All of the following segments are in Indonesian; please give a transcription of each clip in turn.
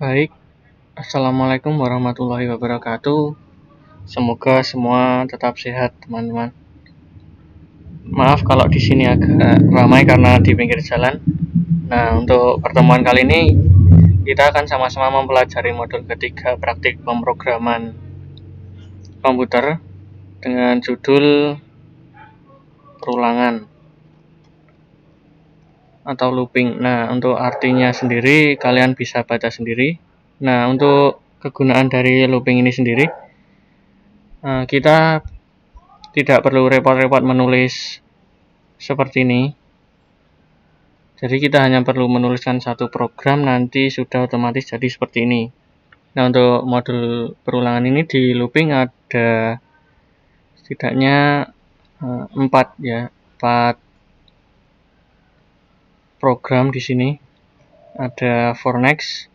Baik, Assalamualaikum warahmatullahi wabarakatuh. Semoga semua tetap sehat, teman-teman. Maaf kalau di sini agak ramai karena di pinggir jalan. Nah, untuk pertemuan kali ini kita akan sama-sama mempelajari modul ketiga praktik pemrograman komputer dengan judul perulangan atau looping. Nah, untuk artinya sendiri kalian bisa baca sendiri. Nah, untuk kegunaan dari looping ini sendiri, kita tidak perlu repot-repot menulis seperti ini. Jadi kita hanya perlu menuliskan satu program, nanti sudah otomatis jadi seperti ini. Nah, untuk modul perulangan ini di looping ada setidaknya 4 program di sini. Ada for next,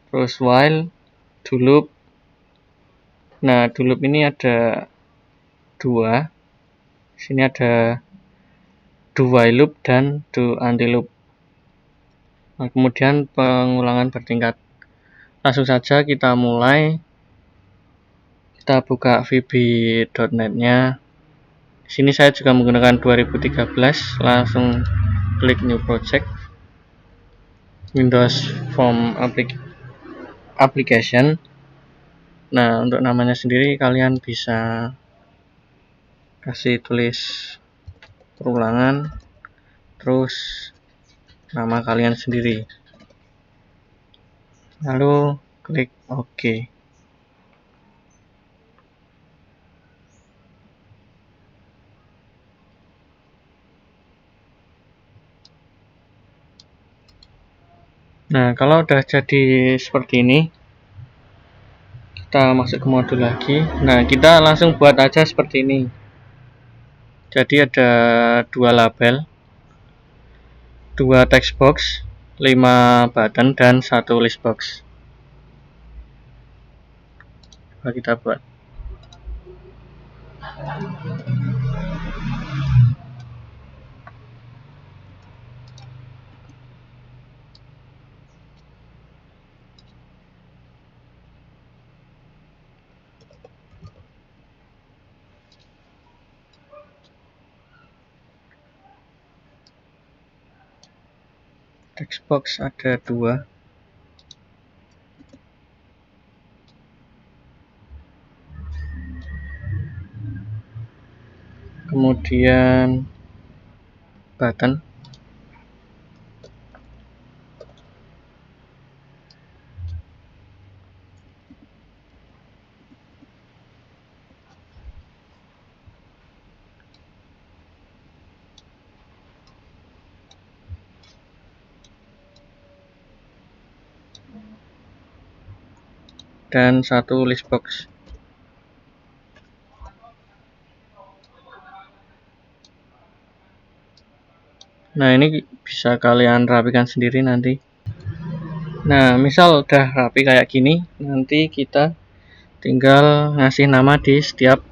terus while, do loop. Nah, do loop ini ada 2. Di sini ada do while loop dan do until loop. Nah, kemudian pengulangan bertingkat. Langsung saja kita mulai. Kita buka vb.net-nya. Di sini saya juga menggunakan 2013. Langsung klik new project. Windows Form Application. Nah, untuk namanya sendiri kalian bisa kasih tulis perulangan, terus nama kalian sendiri, lalu klik OK. Nah, kalau udah jadi seperti ini, kita masuk ke modul lagi. Nah, kita langsung buat aja seperti ini. Jadi ada 2 label, 2 text box, 5 button, dan 1 list box. Coba kita buat. Text box ada 2. Kemudian button. Dan 1 list box. Nah, ini bisa kalian rapikan sendiri nanti. Nah, misal udah rapi kayak gini, nanti kita tinggal ngasih nama di setiap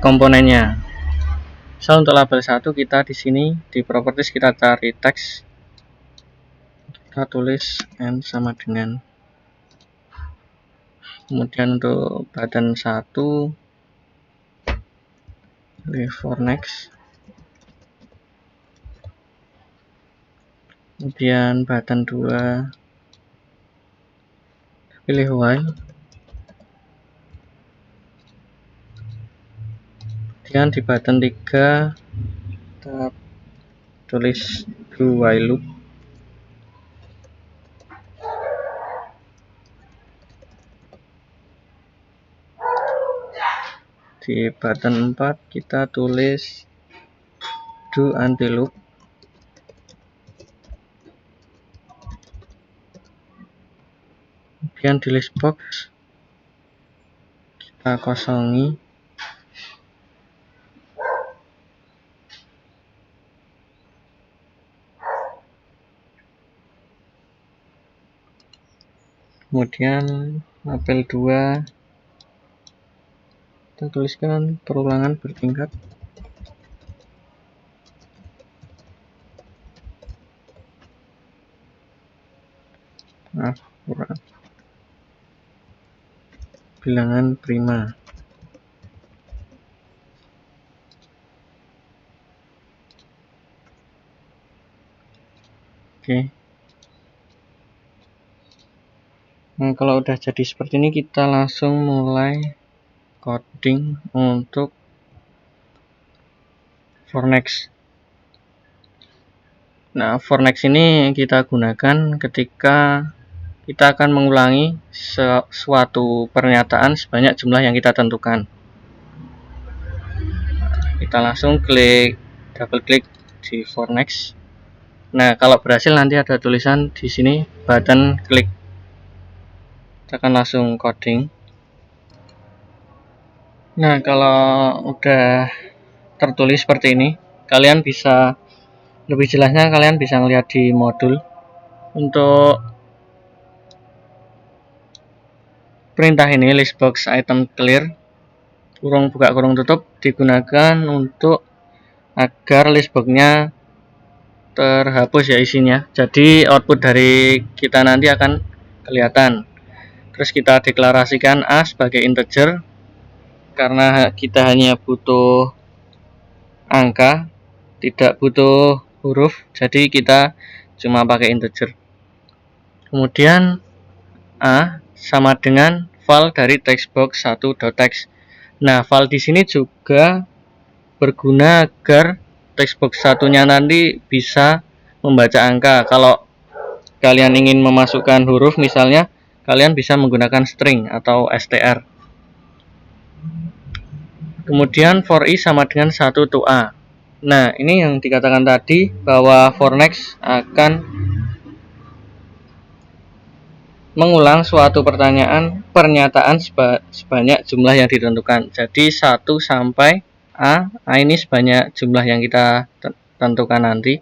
komponennya. Misal untuk label 1 kita di sini di properties kita cari teks. Kita tulis n sama dengan. Kemudian untuk button 1 pilih for next. Kemudian button 2 pilih while. Kemudian di button 3 kita tulis do while loop. Di button 4 kita tulis do until loop. Kemudian di list box kita kosongi. Kemudian label 2 kita tuliskan perulangan bertingkat. akurat bilangan prima. Oke. Nah, kalau udah jadi seperti ini, kita langsung mulai coding untuk for next. Nah, for next ini kita gunakan ketika kita akan mengulangi suatu pernyataan sebanyak jumlah yang kita tentukan. Kita langsung double klik di for next. Nah, kalau berhasil nanti ada tulisan di sini button klik. Kita akan langsung coding. Nah, kalau udah tertulis seperti ini, kalian bisa lebih jelasnya kalian bisa melihat di modul. Untuk perintah ini listbox item clear kurung buka kurung tutup digunakan untuk agar listboxnya terhapus ya isinya. Jadi output dari kita nanti akan kelihatan. Terus kita deklarasikan A sebagai integer karena kita hanya butuh angka, tidak butuh huruf, jadi kita cuma pakai integer. Kemudian A sama dengan val dari textbox 1.text. Nah, val di sini juga berguna agar textbox satunya nanti bisa membaca angka. Kalau kalian ingin memasukkan huruf misalnya, kalian bisa menggunakan string atau str. Kemudian for i sama dengan 1 to a. Nah, ini yang dikatakan tadi bahwa for next akan mengulang suatu pernyataan sebanyak jumlah yang ditentukan. Jadi 1 sampai a ini sebanyak jumlah yang kita tentukan nanti.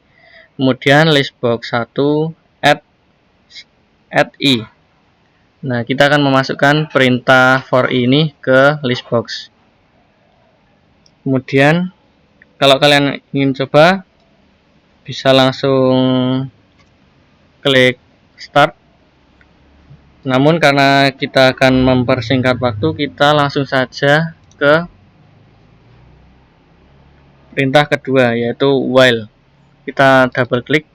Kemudian listbox 1 add i. Nah, kita akan memasukkan perintah for i ini ke listbox. Kemudian kalau kalian ingin coba, bisa langsung klik start. Namun karena kita akan mempersingkat waktu, kita langsung saja ke perintah kedua, yaitu while. Kita double klik.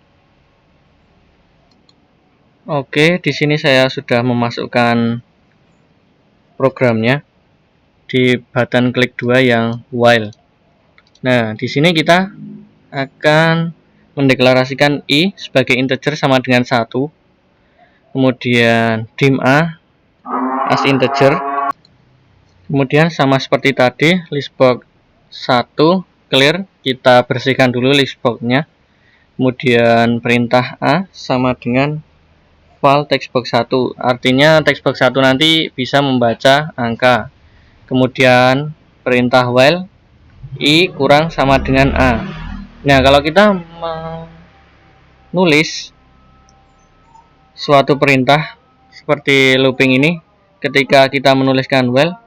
Oke, di sini saya sudah memasukkan programnya di button klik 2 yang while. Nah, di sini kita akan mendeklarasikan i sebagai integer sama dengan 1. Kemudian dim a as integer. Kemudian sama seperti tadi, listbox 1 clear, kita bersihkan dulu listboxnya. Kemudian perintah a sama dengan val textbox 1. Artinya textbox 1 nanti bisa membaca angka. Kemudian perintah while i kurang sama dengan a. Nah, kalau kita menulis suatu perintah seperti looping ini, ketika kita menuliskan while,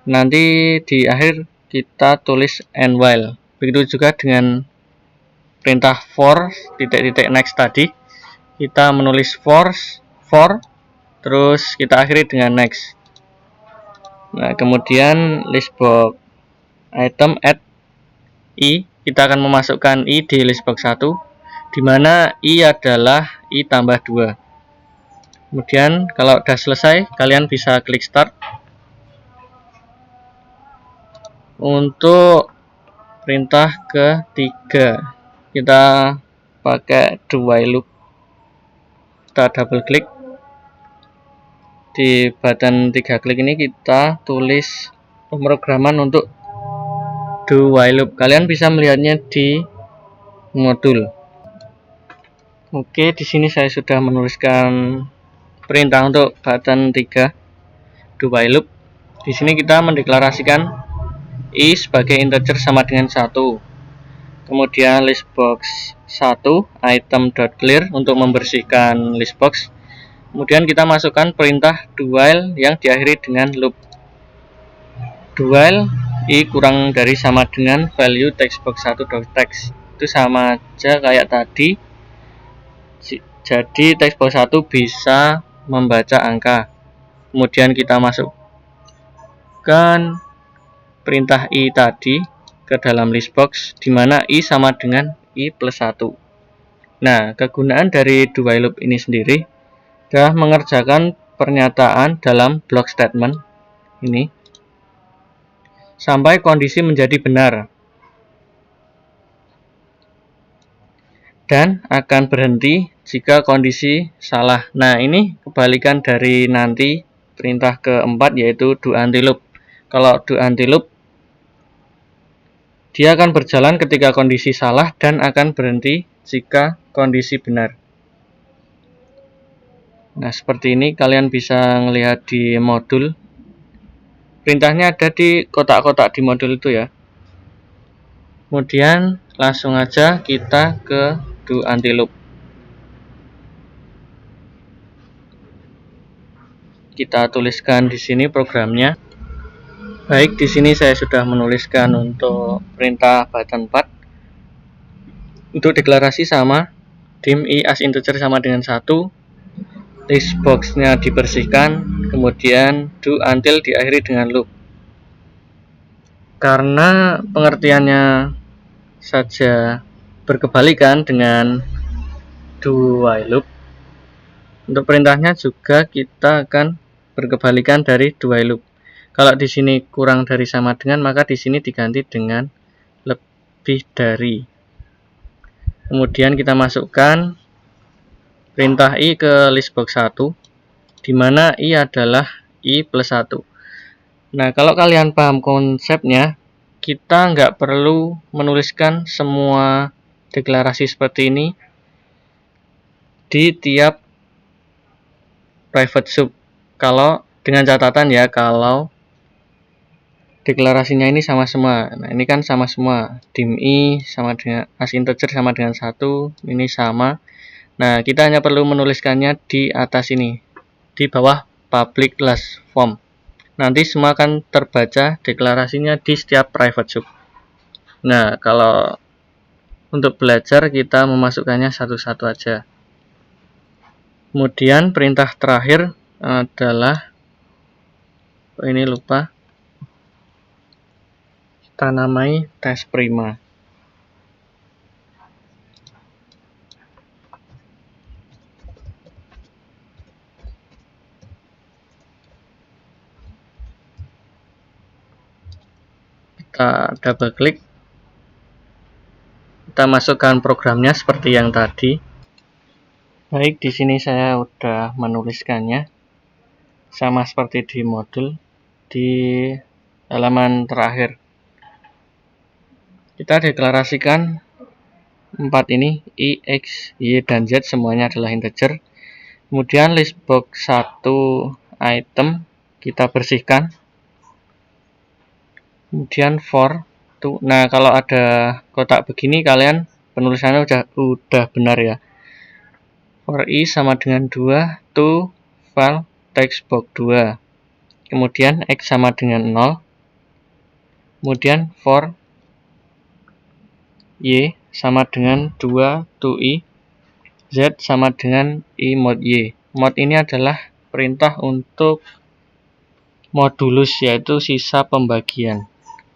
nanti di akhir kita tulis and while. Begitu juga dengan perintah for next tadi, kita menulis for, terus kita akhiri dengan next. Nah, kemudian listbox item add i, kita akan memasukkan i di listbox 1, di mana i adalah i tambah 2. Kemudian kalau sudah selesai, kalian bisa klik start. Untuk perintah ketiga, kita pakai do while loop. Kita double klik. Di button 3 klik ini kita tulis pemrograman untuk do while loop. Kalian bisa melihatnya di modul. Oke, di sini saya sudah menuliskan perintah untuk button 3 do while loop. Di sini kita mendeklarasikan i sebagai integer sama dengan 1. Kemudian listbox 1 item.clear untuk membersihkan listbox. Kemudian kita masukkan perintah do while yang diakhiri dengan loop. Do while i kurang dari sama dengan value textbox 1.text. Itu sama aja kayak tadi. Jadi textbox 1 bisa membaca angka. Kemudian kita masukkan perintah I tadi ke dalam list box, di mana I sama dengan I plus 1. Nah, kegunaan dari do while loop ini sendiri adalah mengerjakan pernyataan dalam block statement ini sampai kondisi menjadi benar dan akan berhenti jika kondisi salah. Nah, ini kebalikan dari nanti perintah keempat, yaitu do until loop. Kalau do until loop, dia akan berjalan ketika kondisi salah dan akan berhenti jika kondisi benar. Nah, seperti ini kalian bisa melihat di modul. Perintahnya ada di kotak-kotak di modul itu ya. Kemudian langsung aja kita ke do until loop. Kita tuliskan di sini programnya. Baik, di sini saya sudah menuliskan untuk perintah button 4. Untuk deklarasi sama, dim I as integer sama dengan 1. List box-nya dibersihkan, kemudian do until diakhiri dengan loop. Karena pengertiannya saja berkebalikan dengan do while loop, untuk perintahnya juga kita akan berkebalikan dari do while loop. Kalau di sini kurang dari sama dengan, maka di sini diganti dengan lebih dari. Kemudian kita masukkan perintah I ke list box 1, di mana I adalah I plus 1. Nah, kalau kalian paham konsepnya, kita nggak perlu menuliskan semua deklarasi seperti ini di tiap private sub. Kalau dengan catatan ya, kalau deklarasinya ini sama semua. Nah, ini kan sama semua. Dim I sama dengan as integer sama dengan 1, ini sama. Nah, kita hanya perlu menuliskannya di atas ini, di bawah public class form. Nanti semua akan terbaca deklarasinya di setiap private sub. Nah, kalau untuk belajar kita memasukkannya satu-satu aja. Kemudian perintah terakhir adalah, ini lupa, kita namai test prima. Kita double klik, kita masukkan programnya seperti yang tadi. Baik, di sini saya udah menuliskannya sama seperti di modul di halaman terakhir. Kita deklarasikan 4 ini, I, X, Y, dan Z semuanya adalah integer. Kemudian list box 1 item kita bersihkan. Kemudian for to. Nah, kalau ada kotak begini kalian penulisannya udah benar ya. For I sama dengan 2 to file text box 2. Kemudian X sama dengan 0. Kemudian for Y sama dengan 2 to I. Z sama dengan I mod Y. Mod ini adalah perintah untuk modulus, yaitu sisa pembagian.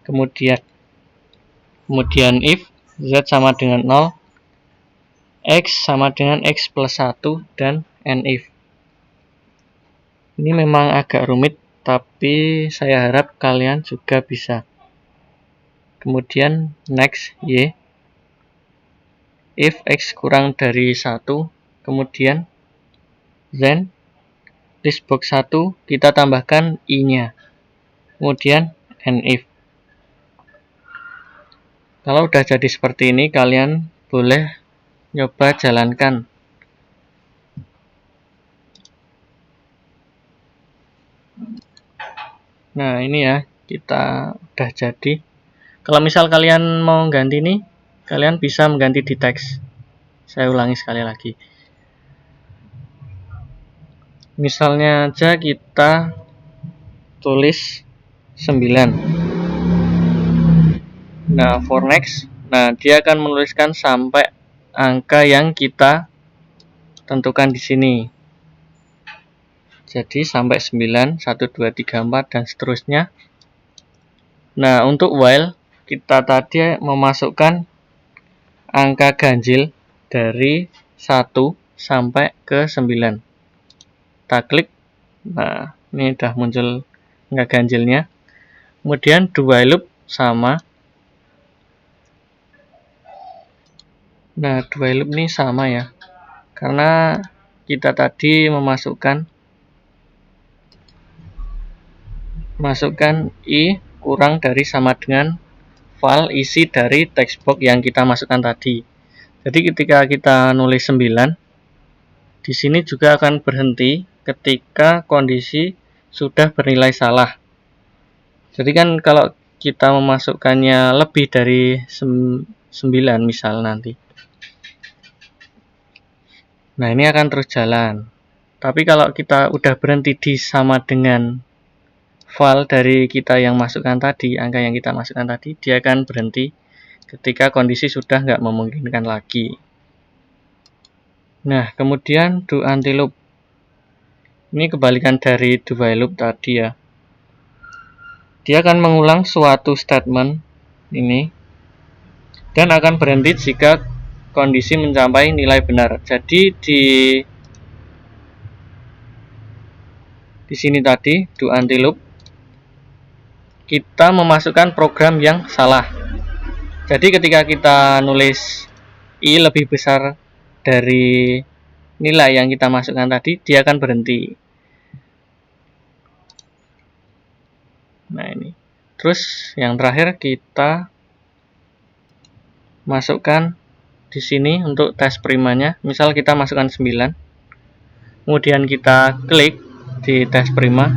Kemudian if Z sama dengan 0, X sama dengan X plus 1, dan if. Ini memang agak rumit, tapi saya harap kalian juga bisa. Kemudian next Y, if X kurang dari 1, kemudian then list box 1 kita tambahkan I-nya, kemudian if. Kalau udah jadi seperti ini, kalian boleh nyoba jalankan. Nah, ini ya, kita udah jadi. Kalau misal kalian mau ganti ini, kalian bisa mengganti di teks. Saya ulangi sekali lagi. Misalnya aja kita tulis 9. Nah, for next, nah dia akan menuliskan sampai angka yang kita tentukan di sini. Jadi sampai 9, 1, 2, 3, 4 dan seterusnya. Nah, untuk while kita tadi memasukkan angka ganjil dari 1 sampai ke 9. Kita klik. Nah, ini udah muncul angka ganjilnya. Kemudian do while loop sama. Nah, do while loop ini sama ya. Karena kita tadi masukkan I kurang dari sama dengan file isi dari text box yang kita masukkan tadi. Jadi ketika kita nulis 9, di sini juga akan berhenti ketika kondisi sudah bernilai salah. Jadi kan kalau kita memasukkannya lebih dari 9 misal nanti. Nah, ini akan terus jalan. Tapi kalau kita udah berhenti di sama dengan file dari kita yang masukkan tadi, angka yang kita masukkan tadi, dia akan berhenti ketika kondisi sudah nggak memungkinkan lagi. Nah, kemudian do until loop. Ini kebalikan dari do while loop tadi ya. Dia akan mengulang suatu statement ini dan akan berhenti jika kondisi mencapai nilai benar. Jadi di sini tadi do until loop kita memasukkan program yang salah. Jadi ketika kita nulis I lebih besar dari nilai yang kita masukkan tadi, dia akan berhenti. Nah, ini. Terus yang terakhir kita masukkan di sini untuk tes primanya. Misal kita masukkan 9. Kemudian kita klik di tes prima.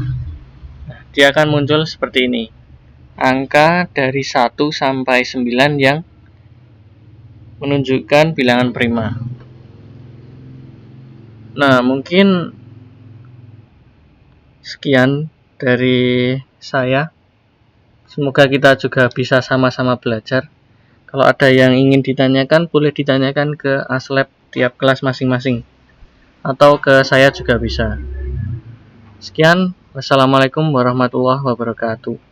Nah, dia akan muncul seperti ini. Angka dari 1 sampai 9 yang menunjukkan bilangan prima. Nah, mungkin sekian dari saya. Semoga kita juga bisa sama-sama belajar. Kalau ada yang ingin ditanyakan, boleh ditanyakan ke Aslab tiap kelas masing-masing. Atau ke saya juga bisa. Sekian, wassalamualaikum warahmatullahi wabarakatuh.